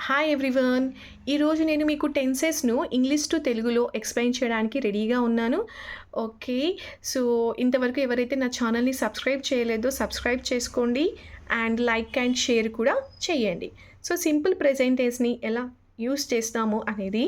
Hi everyone. ఈరోజు నేను మీకు టెన్సెస్ను ఇంగ్లీష్ టు తెలుగులో ఎక్స్ప్లెయిన్ చేయడానికి రెడీగా ఉన్నాను. ఓకే. సో, ఇంతవరకు ఎవరైతే నా ఛానల్‌ని సబ్స్క్రైబ్ చేయలేదో సబ్స్క్రైబ్ చేసుకోండి. అండ్ లైక్ అండ్ షేర్ కూడా చేయండి. సో, సింపుల్ ప్రెజెంట్ టెన్స్‌ని ఎలా యూజ్ చేస్తాము అనేది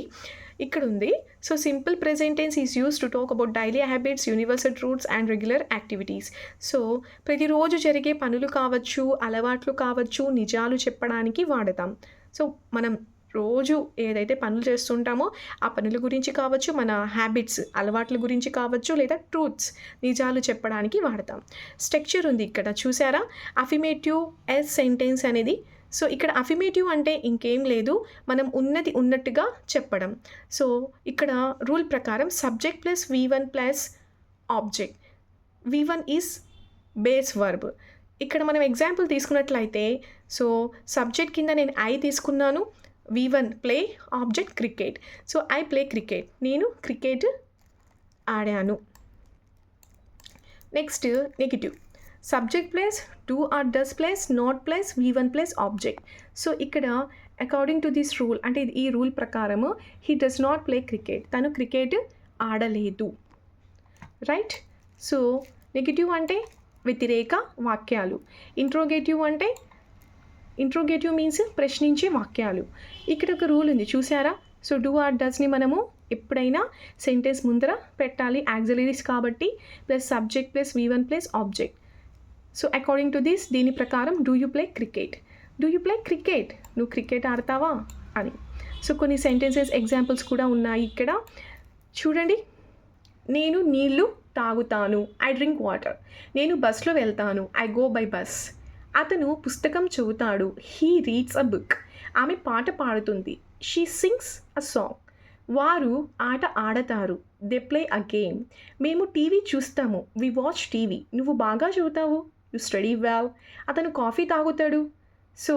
ఇక్కడ ఉంది. So, simple present tense is used to talk about daily habits, universal truths and regular activities. So, ప్రతిరోజు జరిగే పనులు కావచ్చు, అలవాట్లు కావచ్చు, నిజాలు చెప్పడానికి వాడతాం. సో, మనం రోజు ఏదైతే పనులు చేస్తుంటామో ఆ పనుల గురించి కావచ్చు, మన హ్యాబిట్స్ అలవాట్ల గురించి కావచ్చు, లేదా ట్రూత్స్ నిజాలు చెప్పడానికి వాడతాం. స్ట్రక్చర్ ఉంది ఇక్కడ చూసారా? అఫిమేటివ్ ఎస్ సెంటెన్స్ అనేది. సో, ఇక్కడ అఫిమేటివ్ అంటే ఇంకేం లేదు, మనం ఉన్నది ఉన్నట్టుగా చెప్పడం. సో, ఇక్కడ రూల్ ప్రకారం subject plus V1 plus object. V1 is base verb. ఇక్కడ మనం ఎగ్జాంపుల్ తీసుకున్నట్లయితే, సో సబ్జెక్ట్ కింద నేను ఐ తీసుకున్నాను. V1 play, object cricket. So I play cricket, నేను క్రికెట్ ఆడాను. Next negative. Subject plus do or does plus not plus V1 plus object. So ఇక్కడ according to this rule, అంటే ఈ rule ప్రకారము he does not play cricket, తను cricket ఆడలేదు. Right. So negative అంటే వ్యతిరేక వాక్యాలు. ఇంట్రోగేటివ్ అంటే ఇంట్రోగేటివ్ మీన్స్ ప్రశ్నించే వాక్యాలు. ఇక్కడ ఒక రూల్ ఉంది చూసారా? సో డూ ఆర్ డస్ని మనము ఎప్పుడైనా సెంటెన్స్ ముందర పెట్టాలి, యాక్సిలరీస్ కాబట్టి, plus subject plus V1 plus object. So according to this, దీని ప్రకారం do you play cricket, do you play cricket, నువ్వు క్రికెట్ ఆడతావా అని. సో కొన్ని సెంటెన్సెస్ ఎగ్జాంపుల్స్ కూడా ఉన్నాయి ఇక్కడ చూడండి. నేను నీళ్ళు తాగుతాను, ఐ డ్రింక్ వాటర్. నేను బస్లో వెళ్తాను, ఐ గో బై బస్. అతను పుస్తకం చదువుతాడు, హీ రీడ్స్ అ బుక్. ఆమె పాట పాడుతుంది, షీ సింగ్స్ అ సాంగ్. వారు ఆట ఆడతారు, దే ప్లే అ గేమ్. మేము టీవీ చూస్తాము, వి వాచ్ టీవీ. నువ్వు బాగా చదువుతావు, యు స్టడీ వెల్. అతను కాఫీ తాగుతాడు, సో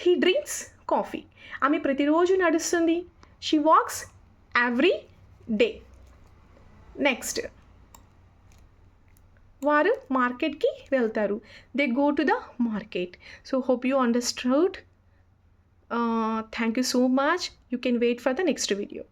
హీ డ్రింక్స్ కాఫీ. ఆమె ప్రతిరోజు నడుస్తుంది, she walks every day. Next, వారు మార్కెట్కి వెళ్తారు, they go to the market. So hope you understood. Thank you so much. You can wait for the next video.